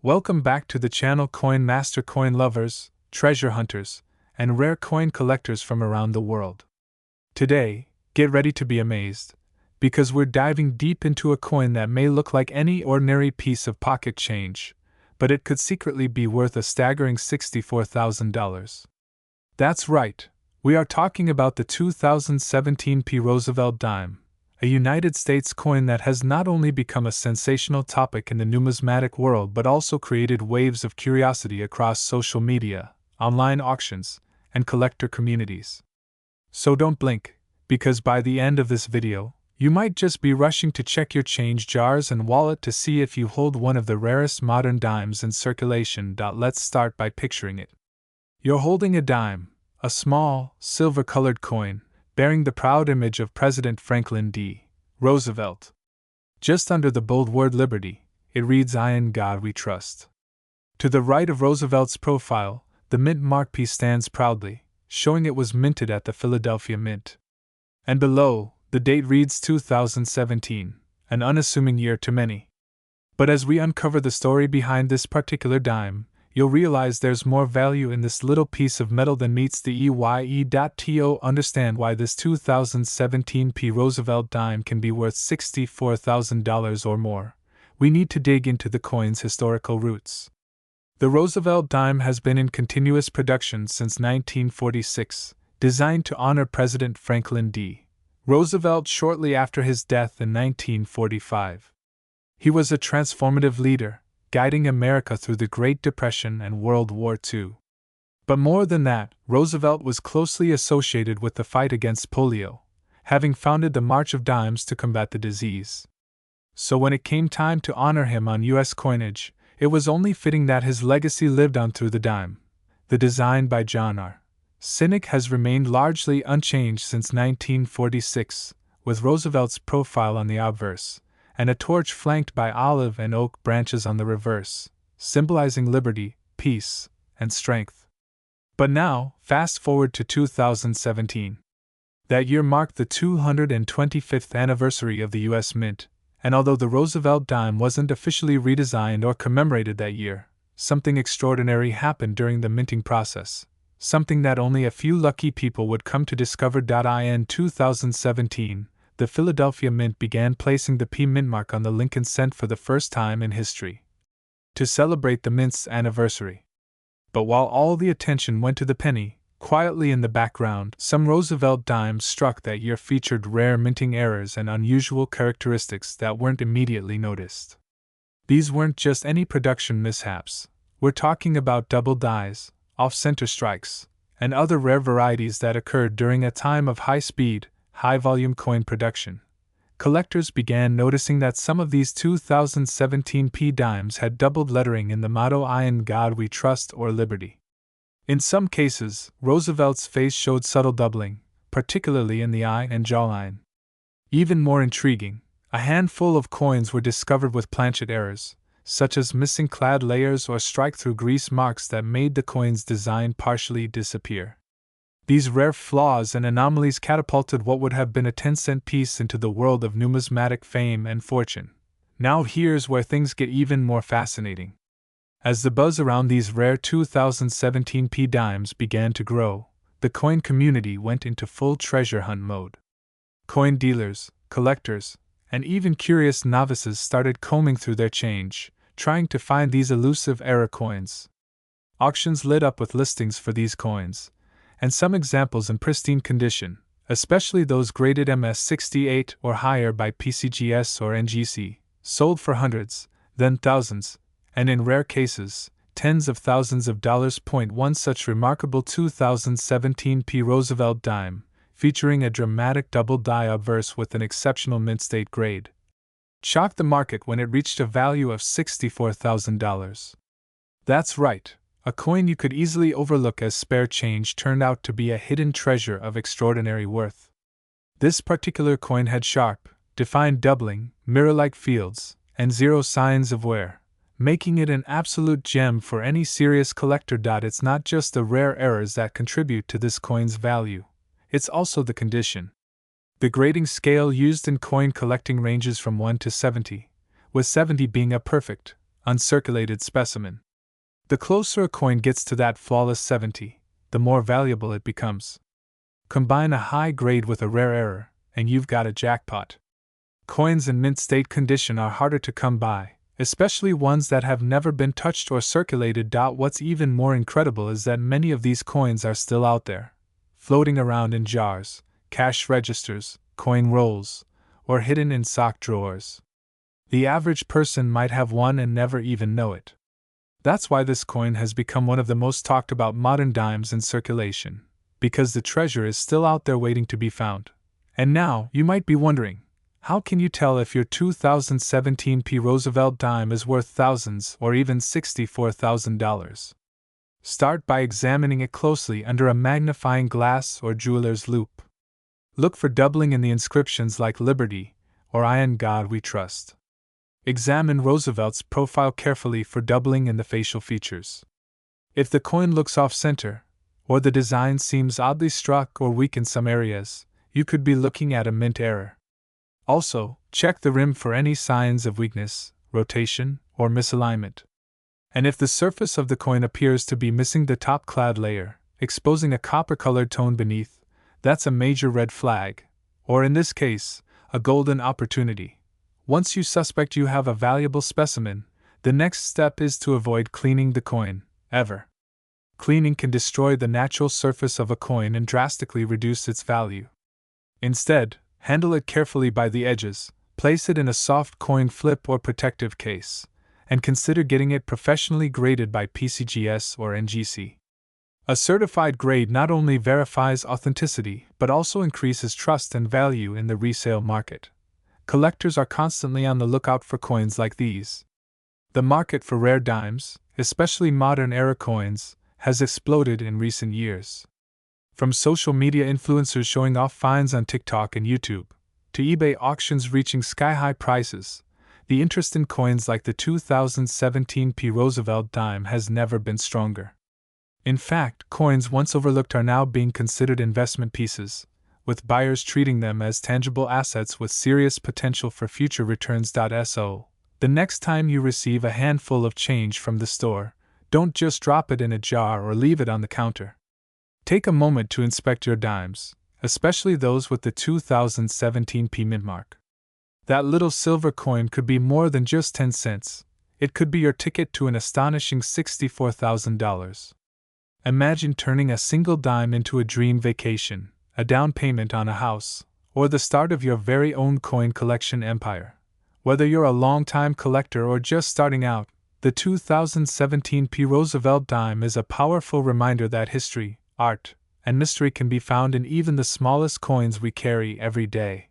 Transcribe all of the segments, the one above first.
Welcome back to the channel, Coin Master coin lovers, treasure hunters, and rare coin collectors from around the world. Today, get ready to be amazed, because we're diving deep into a coin that may look like any ordinary piece of pocket change, but it could secretly be worth a staggering $64,000. That's right, we are talking about the 2017 P. Roosevelt dime, a United States coin that has not only become a sensational topic in the numismatic world but also created waves of curiosity across social media, online auctions, and collector communities. So don't blink, because by the end of this video, you might just be rushing to check your change jars and wallet to see if you hold one of the rarest modern dimes in circulation. Let's start by picturing it. You're holding a dime, a small, silver-colored coin, bearing the proud image of President Franklin D. Roosevelt. Just under the bold word Liberty, it reads, "In God We Trust." To the right of Roosevelt's profile, the mint mark P stands proudly, showing it was minted at the Philadelphia Mint. And below, the date reads 2017, an unassuming year to many. But as we uncover the story behind this particular dime, you'll realize there's more value in this little piece of metal than meets the eye. To understand why this 2017 P. Roosevelt dime can be worth $64,000 or more, we need to dig into the coin's historical roots. The Roosevelt dime has been in continuous production since 1946, designed to honor President Franklin D. Roosevelt shortly after his death in 1945. He was a transformative leader, guiding America through the Great Depression and World War II. But more than that, Roosevelt was closely associated with the fight against polio, having founded the March of Dimes to combat the disease. So when it came time to honor him on U.S. coinage, it was only fitting that his legacy lived on through the dime. The design by John R. Cynic has remained largely unchanged since 1946, with Roosevelt's profile on the obverse, and a torch flanked by olive and oak branches on the reverse, symbolizing liberty, peace, and strength. But now, fast forward to 2017. That year marked the 225th anniversary of the U.S. Mint, and although the Roosevelt dime wasn't officially redesigned or commemorated that year, something extraordinary happened during the minting process, something that only a few lucky people would come to discover. In 2017, the Philadelphia Mint began placing the P mint mark on the Lincoln cent for the first time in history, to celebrate the mint's anniversary. But while all the attention went to the penny, quietly in the background, some Roosevelt dimes struck that year featured rare minting errors and unusual characteristics that weren't immediately noticed. These weren't just any production mishaps. We're talking about double dies, off-center strikes, and other rare varieties that occurred during a time of high-speed, high-volume coin production. Collectors began noticing that some of these 2017 P dimes had doubled lettering in the motto "In God We Trust" or Liberty. In some cases, Roosevelt's face showed subtle doubling, particularly in the eye and jawline. Even more intriguing, a handful of coins were discovered with planchet errors, such as missing clad layers or strike-through grease marks that made the coin's design partially disappear. These rare flaws and anomalies catapulted what would have been a 10-cent piece into the world of numismatic fame and fortune. Now here's where things get even more fascinating. As the buzz around these rare 2017 P dimes began to grow, the coin community went into full treasure hunt mode. Coin dealers, collectors, and even curious novices started combing through their change, trying to find these elusive error coins. Auctions lit up with listings for these coins, and some examples in pristine condition, especially those graded MS68 or higher by PCGS or NGC, sold for hundreds, then thousands, and in rare cases, tens of thousands of dollars. One such remarkable 2017 P. Roosevelt dime, featuring a dramatic double die obverse with an exceptional mint state grade, shocked the market when it reached a value of $64,000. That's right. A coin you could easily overlook as spare change turned out to be a hidden treasure of extraordinary worth. This particular coin had sharp, defined doubling, mirror-like fields, and zero signs of wear, making it an absolute gem for any serious collector. It's not just the rare errors that contribute to this coin's value, it's also the condition. The grading scale used in coin collecting ranges from 1 to 70, with 70 being a perfect, uncirculated specimen. The closer a coin gets to that flawless 70, the more valuable it becomes. Combine a high grade with a rare error, and you've got a jackpot. Coins in mint state condition are harder to come by, especially ones that have never been touched or circulated. What's even more incredible is that many of these coins are still out there, floating around in jars, cash registers, coin rolls, or hidden in sock drawers. The average person might have one and never even know it. That's why this coin has become one of the most talked about modern dimes in circulation, because the treasure is still out there waiting to be found. And now, you might be wondering, how can you tell if your 2017 P. Roosevelt dime is worth thousands or even $64,000? Start by examining it closely under a magnifying glass or jeweler's loupe. Look for doubling in the inscriptions like Liberty or I in God We Trust. Examine Roosevelt's profile carefully for doubling in the facial features. If the coin looks off-center, or the design seems oddly struck or weak in some areas, you could be looking at a mint error. Also, check the rim for any signs of weakness, rotation, or misalignment. And if the surface of the coin appears to be missing the top clad layer, exposing a copper-colored tone beneath, that's a major red flag, or in this case, a golden opportunity. Once you suspect you have a valuable specimen, the next step is to avoid cleaning the coin, ever. Cleaning can destroy the natural surface of a coin and drastically reduce its value. Instead, handle it carefully by the edges, place it in a soft coin flip or protective case, and consider getting it professionally graded by PCGS or NGC. A certified grade not only verifies authenticity but also increases trust and value in the resale market. Collectors are constantly on the lookout for coins like these. The market for rare dimes, especially modern era coins, has exploded in recent years. From social media influencers showing off finds on TikTok and YouTube, to eBay auctions reaching sky-high prices, the interest in coins like the 2017 P. Roosevelt dime has never been stronger. In fact, coins once overlooked are now being considered investment pieces, with buyers treating them as tangible assets with serious potential for future returns. So, the next time you receive a handful of change from the store, don't just drop it in a jar or leave it on the counter. Take a moment to inspect your dimes, especially those with the 2017 P mint mark. That little silver coin could be more than just 10 cents. It could be your ticket to an astonishing $64,000. Imagine turning a single dime into a dream vacation, a down payment on a house, or the start of your very own coin collection empire. Whether you're a long-time collector or just starting out, the 2017 P. Roosevelt dime is a powerful reminder that history, art, and mystery can be found in even the smallest coins we carry every day.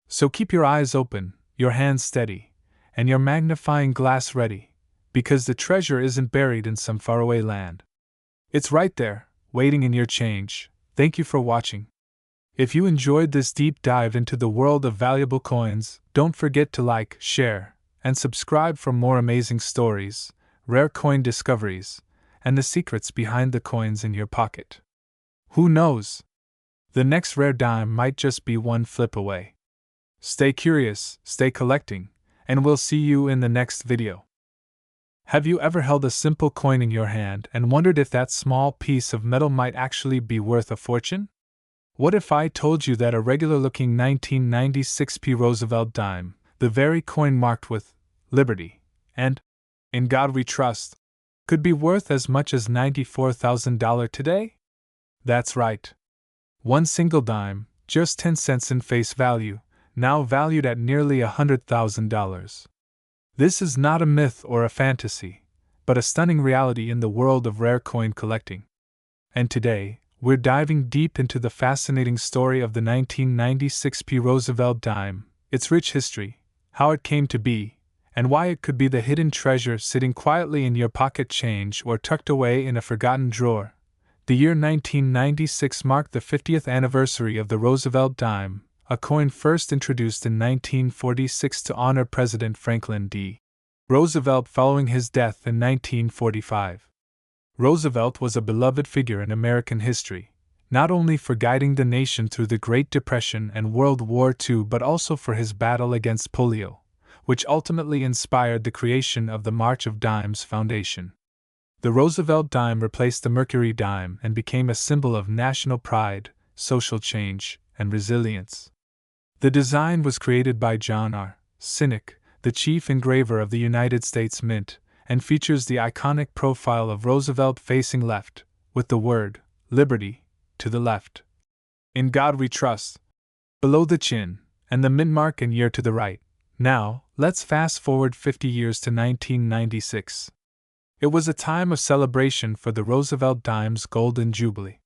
So keep your eyes open, your hands steady, and your magnifying glass ready, because the treasure isn't buried in some faraway land. It's right there, waiting in your change. Thank you for watching. If you enjoyed this deep dive into the world of valuable coins, don't forget to like, share, and subscribe for more amazing stories, rare coin discoveries, and the secrets behind the coins in your pocket. Who knows? The next rare dime might just be one flip away. Stay curious, stay collecting, and we'll see you in the next video. Have you ever held a simple coin in your hand and wondered if that small piece of metal might actually be worth a fortune? What if I told you that a regular-looking 1996 P. Roosevelt dime, the very coin marked with Liberty and In God We Trust, could be worth as much as $94,000 today? That's right. One single dime, just 10 cents in face value, now valued at nearly $100,000. This is not a myth or a fantasy, but a stunning reality in the world of rare coin collecting. And today, we're diving deep into the fascinating story of the 1996 P. Roosevelt dime, its rich history, how it came to be, and why it could be the hidden treasure sitting quietly in your pocket change or tucked away in a forgotten drawer. The year 1996 marked the 50th anniversary of the Roosevelt dime, a coin first introduced in 1946 to honor President Franklin D. Roosevelt following his death in 1945. Roosevelt was a beloved figure in American history, not only for guiding the nation through the Great Depression and World War II but also for his battle against polio, which ultimately inspired the creation of the March of Dimes Foundation. The Roosevelt dime replaced the Mercury dime and became a symbol of national pride, social change, and resilience. The design was created by John R. Sinek, the chief engraver of the United States Mint, and features the iconic profile of Roosevelt facing left, with the word, Liberty, to the left. In God We Trust, below the chin, and the mint mark and year to the right. Now, let's fast forward 50 years to 1996. It was a time of celebration for the Roosevelt dime's Golden Jubilee.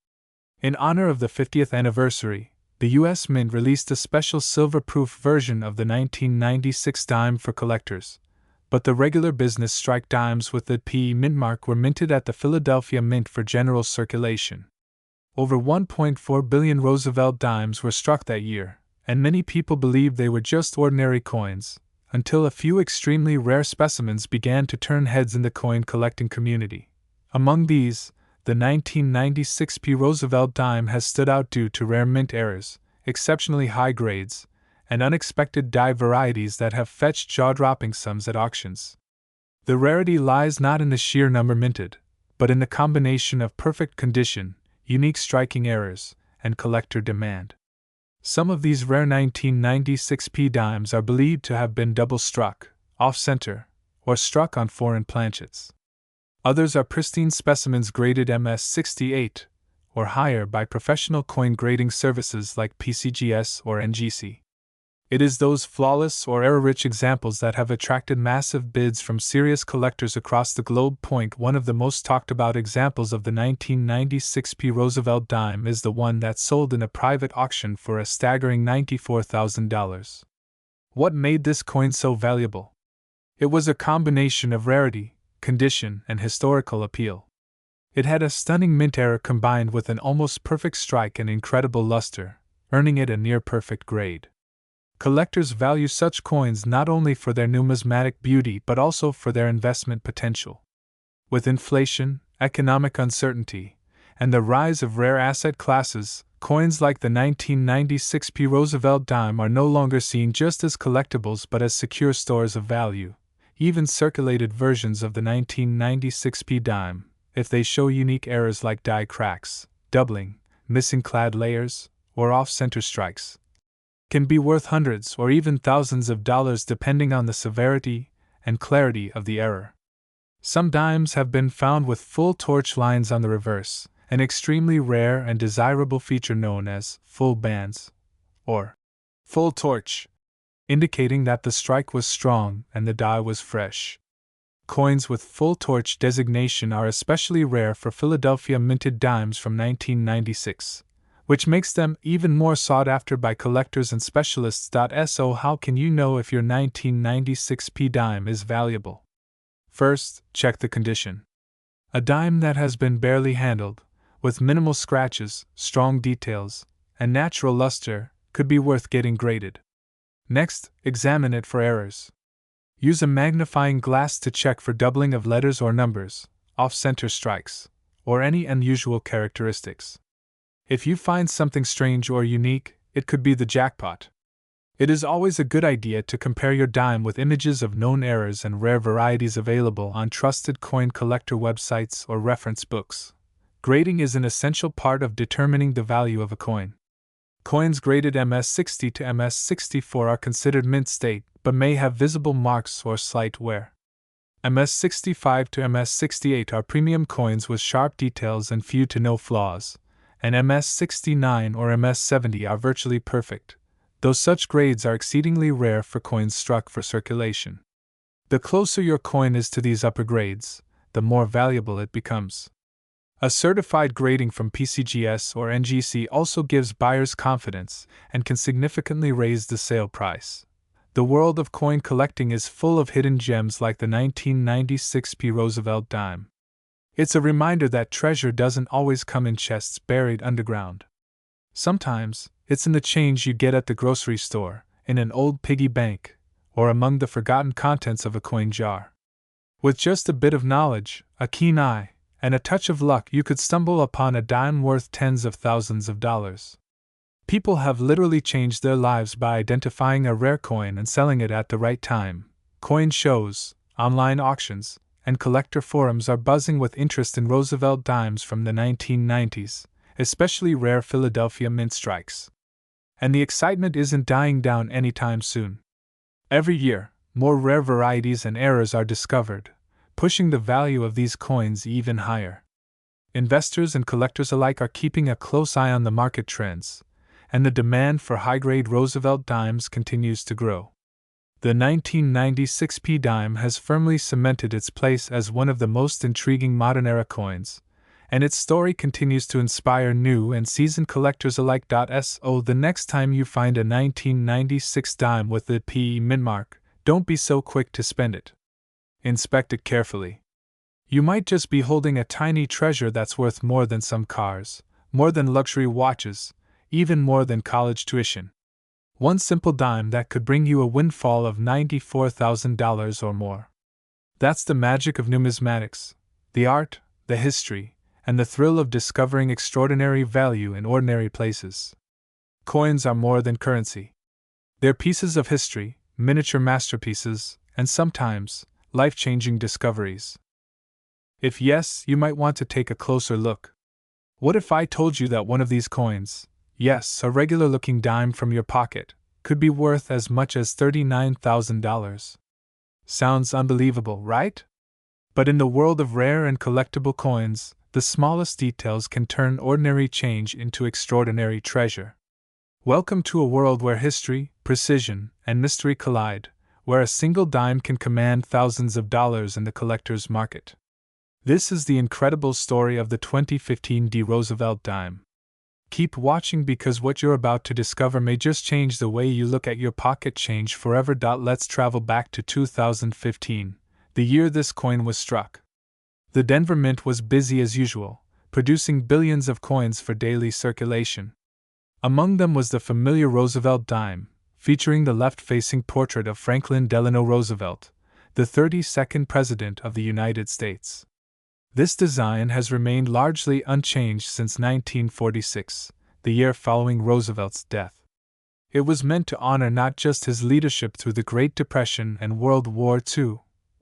In honor of the 50th anniversary, the U.S. Mint released a special silver-proof version of the 1996 dime for collectors, but the regular business strike dimes with the P mint mark were minted at the Philadelphia Mint for general circulation. Over 1.4 billion Roosevelt dimes were struck that year, and many people believed they were just ordinary coins, until a few extremely rare specimens began to turn heads in the coin collecting community. Among these, the 1996 P Roosevelt dime has stood out due to rare mint errors, exceptionally high grades, and unexpected die varieties that have fetched jaw-dropping sums at auctions. The rarity lies not in the sheer number minted, but in the combination of perfect condition, unique striking errors, and collector demand. Some of these rare 1996 P dimes are believed to have been double-struck, off-center, or struck on foreign planchets. Others are pristine specimens graded MS-68 or higher by professional coin grading services like PCGS or NGC. It is those flawless or error-rich examples that have attracted massive bids from serious collectors across the globe. One of the most talked-about examples of the 1996 P Roosevelt dime is the one that sold in a private auction for a staggering $94,000. What made this coin so valuable? It was a combination of rarity, condition, and historical appeal. It had a stunning mint error combined with an almost perfect strike and incredible luster, earning it a near-perfect grade. Collectors value such coins not only for their numismatic beauty but also for their investment potential. With inflation, economic uncertainty, and the rise of rare asset classes, coins like the 1996 P Roosevelt dime are no longer seen just as collectibles but as secure stores of value. Even circulated versions of the 1996 P dime, if they show unique errors like die cracks, doubling, missing clad layers, or off-center strikes, can be worth hundreds or even thousands of dollars depending on the severity and clarity of the error. Some dimes have been found with full torch lines on the reverse, an extremely rare and desirable feature known as full bands, or full torch, indicating that the strike was strong and the die was fresh. Coins with full torch designation are especially rare for Philadelphia minted dimes from 1996. Which makes them even more sought after by collectors and specialists. So how can you know if your 1996 P dime is valuable? First, check the condition. A dime that has been barely handled, with minimal scratches, strong details, and natural luster, could be worth getting graded. Next, examine it for errors. Use a magnifying glass to check for doubling of letters or numbers, off-center strikes, or any unusual characteristics. If you find something strange or unique, it could be the jackpot. It is always a good idea to compare your dime with images of known errors and rare varieties available on trusted coin collector websites or reference books. Grading is an essential part of determining the value of a coin. Coins graded MS-60 to MS-64 are considered mint state, but may have visible marks or slight wear. MS-65 to MS-68 are premium coins with sharp details and few to no flaws, and MS-69 or MS-70 are virtually perfect, though such grades are exceedingly rare for coins struck for circulation. The closer your coin is to these upper grades, the more valuable it becomes. A certified grading from PCGS or NGC also gives buyers confidence and can significantly raise the sale price. The world of coin collecting is full of hidden gems like the 1996 P Roosevelt dime. It's a reminder that treasure doesn't always come in chests buried underground. Sometimes, it's in the change you get at the grocery store, in an old piggy bank, or among the forgotten contents of a coin jar. With just a bit of knowledge, a keen eye, and a touch of luck, you could stumble upon a dime worth tens of thousands of dollars. People have literally changed their lives by identifying a rare coin and selling it at the right time, Coin shows, online auctions, and collector forums are buzzing with interest in Roosevelt dimes from the 1990s, especially rare Philadelphia mint strikes. And the excitement isn't dying down anytime soon. Every year, more rare varieties and errors are discovered, pushing the value of these coins even higher. Investors and collectors alike are keeping a close eye on the market trends, and the demand for high-grade Roosevelt dimes continues to grow. The 1996 P dime has firmly cemented its place as one of the most intriguing modern-era coins, and its story continues to inspire new and seasoned collectors alike. So the next time you find a 1996 dime with the P mint mark, don't be so quick to spend it. Inspect it carefully. You might just be holding a tiny treasure that's worth more than some cars, more than luxury watches, even more than college tuition. One simple dime that could bring you a windfall of $94,000 or more. That's the magic of numismatics, the art, the history, and the thrill of discovering extraordinary value in ordinary places. Coins are more than currency. They're pieces of history, miniature masterpieces, and sometimes, life-changing discoveries. If yes, you might want to take a closer look. What if I told you that one of these coins, yes, a regular-looking dime from your pocket, could be worth as much as $39,000? Sounds unbelievable, right? But in the world of rare and collectible coins, the smallest details can turn ordinary change into extraordinary treasure. Welcome to a world where history, precision, and mystery collide, where a single dime can command thousands of dollars in the collector's market. This is the incredible story of the 2015 D. Roosevelt dime. Keep watching because what you're about to discover may just change the way you look at your pocket change forever. Let's travel back to 2015, the year this coin was struck. The Denver Mint was busy as usual, producing billions of coins for daily circulation. Among them was the familiar Roosevelt dime, featuring the left-facing portrait of Franklin Delano Roosevelt, the 32nd President of the United States. This design has remained largely unchanged since 1946, the year following Roosevelt's death. It was meant to honor not just his leadership through the Great Depression and World War II,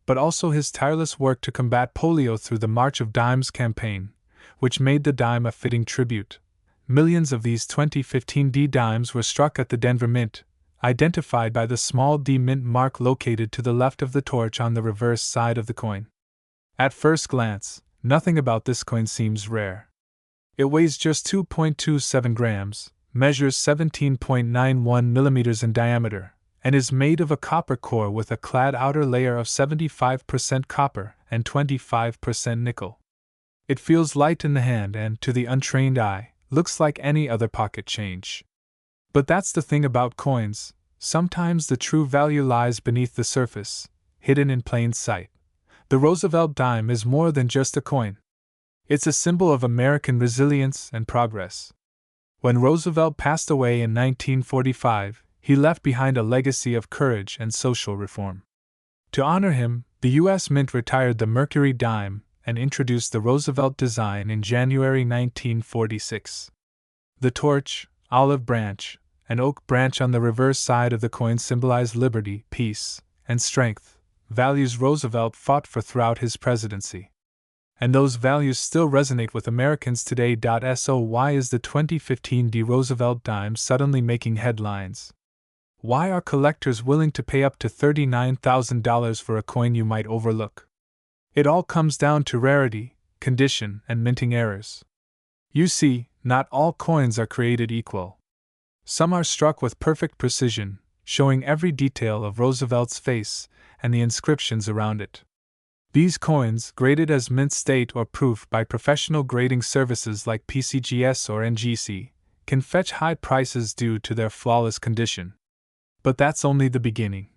but also his tireless work to combat polio through the March of Dimes campaign, which made the dime a fitting tribute. Millions of these 2015 D dimes were struck at the Denver Mint, identified by the small D mint mark located to the left of the torch on the reverse side of the coin. At first glance, nothing about this coin seems rare. It weighs just 2.27 grams, measures 17.91 millimeters in diameter, and is made of a copper core with a clad outer layer of 75% copper and 25% nickel. It feels light in the hand and, to the untrained eye, looks like any other pocket change. But that's the thing about coins, sometimes the true value lies beneath the surface, hidden in plain sight. The Roosevelt dime is more than just a coin. It's a symbol of American resilience and progress. When Roosevelt passed away in 1945, he left behind a legacy of courage and social reform. To honor him, the U.S. Mint retired the Mercury dime and introduced the Roosevelt design in January 1946. The torch, olive branch, and oak branch on the reverse side of the coin symbolize liberty, peace, and strength, values Roosevelt fought for throughout his presidency. And those values still resonate with Americans today. So why is the 2015 D. Roosevelt dime suddenly making headlines? Why are collectors willing to pay up to $39,000 for a coin you might overlook? It all comes down to rarity, condition, and minting errors. You see, not all coins are created equal. Some are struck with perfect precision, showing every detail of Roosevelt's face and the inscriptions around it. These coins, graded as mint state or proof by professional grading services like PCGS or NGC, can fetch high prices due to their flawless condition. But that's only the beginning.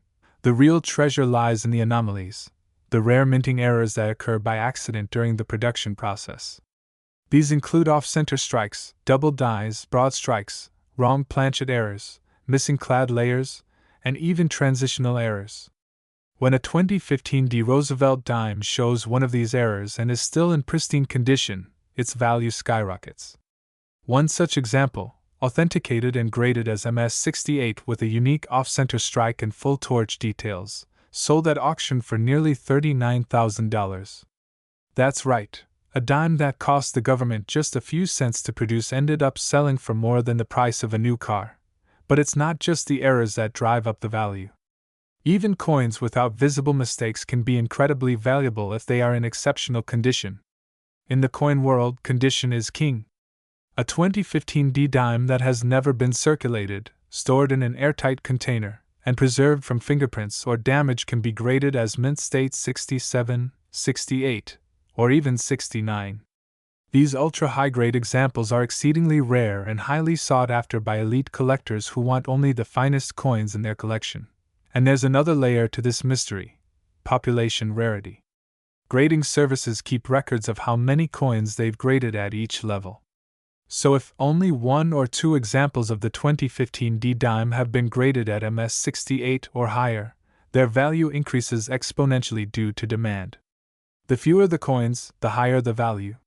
The real treasure lies in the anomalies, the rare minting errors that occur by accident during the production process. These include off-center strikes, double dies, broad strikes, wrong planchet errors, missing clad layers, and even transitional errors. When a 2015 D. Roosevelt dime shows one of these errors and is still in pristine condition, its value skyrockets. One such example, authenticated and graded as MS-68 with a unique off-center strike and full torch details, sold at auction for nearly $39,000. That's right, a dime that cost the government just a few cents to produce ended up selling for more than the price of a new car. But it's not just the errors that drive up the value. Even coins without visible mistakes can be incredibly valuable if they are in exceptional condition. In the coin world, condition is king. A 2015 D dime that has never been circulated, stored in an airtight container, and preserved from fingerprints or damage can be graded as mint state 67, 68, or even 69. These ultra-high-grade examples are exceedingly rare and highly sought after by elite collectors who want only the finest coins in their collection. And there's another layer to this mystery: population rarity. Grading services keep records of how many coins they've graded at each level. So if only one or two examples of the 2015 D dime have been graded at MS 68 or higher, their value increases exponentially due to demand. The fewer the coins, the higher the value.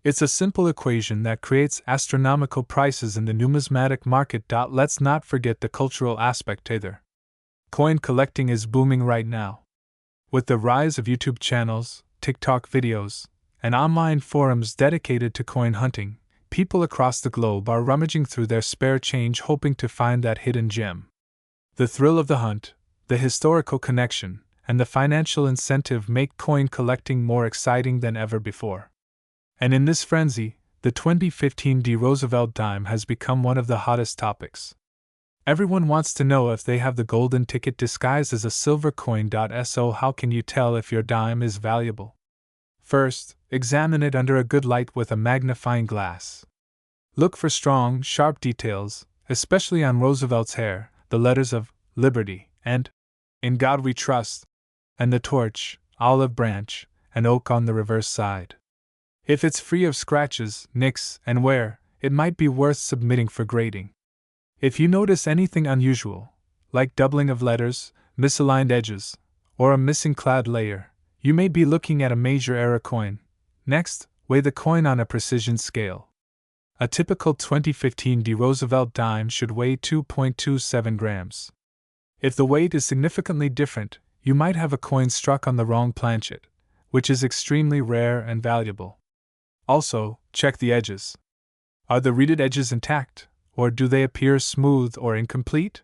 It's a simple equation that creates astronomical prices in the numismatic market. Let's not forget the cultural aspect either. Coin collecting is booming right now. With the rise of YouTube channels, TikTok videos, and online forums dedicated to coin hunting, people across the globe are rummaging through their spare change hoping to find that hidden gem. The thrill of the hunt, the historical connection, and the financial incentive make coin collecting more exciting than ever before. And in this frenzy, the 2015 D Roosevelt dime has become one of the hottest topics. Everyone wants to know if they have the golden ticket disguised as a silver coin. So how can you tell if your dime is valuable? First, examine it under a good light with a magnifying glass. Look for strong, sharp details, especially on Roosevelt's hair, the letters of Liberty and In God We Trust, and the torch, olive branch, and oak on the reverse side. If it's free of scratches, nicks, and wear, it might be worth submitting for grading. If you notice anything unusual, like doubling of letters, misaligned edges, or a missing clad layer, you may be looking at a major error coin. Next, weigh the coin on a precision scale. A typical 2015 D Roosevelt dime should weigh 2.27 grams. If the weight is significantly different, you might have a coin struck on the wrong planchet, which is extremely rare and valuable. Also, check the edges. Are the reeded edges intact, or do they appear smooth or incomplete?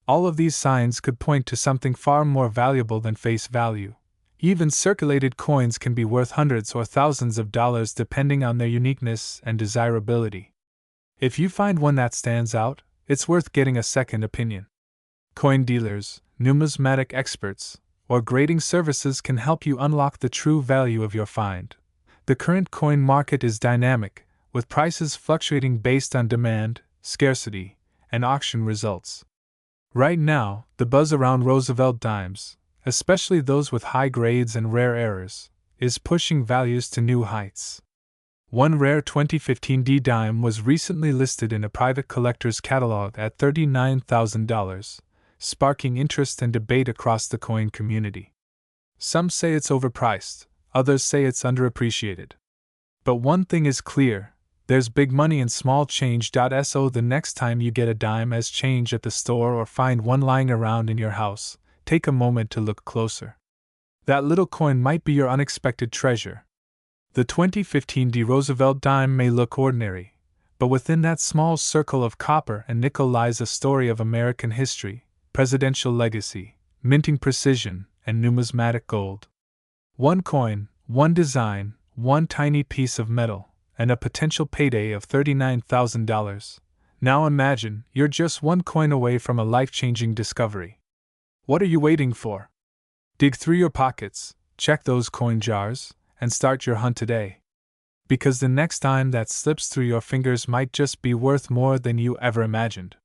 All of these signs could point to something far more valuable than face value. Even circulated coins can be worth hundreds or thousands of dollars depending on their uniqueness and desirability. If you find one that stands out, it's worth getting a second opinion. Coin dealers, numismatic experts, or grading services can help you unlock the true value of your find. The current coin market is dynamic, with prices fluctuating based on demand, scarcity, and auction results. Right now, the buzz around Roosevelt dimes, especially those with high grades and rare errors, is pushing values to new heights. One rare 2015 D dime was recently listed in a private collector's catalog at $39,000, sparking interest and debate across the coin community. Some say it's overpriced, others say it's underappreciated. But one thing is clear: there's big money in small change. So the next time you get a dime as change at the store or find one lying around in your house, take a moment to look closer. That little coin might be your unexpected treasure. The 2015 D Roosevelt dime may look ordinary, but within that small circle of copper and nickel lies a story of American history, presidential legacy, minting precision, and numismatic gold. One coin, one design, one tiny piece of metal, and a potential payday of $39,000. Now imagine you're just one coin away from a life-changing discovery. What are you waiting for? Dig through your pockets, check those coin jars, and start your hunt today. Because the next dime that slips through your fingers might just be worth more than you ever imagined.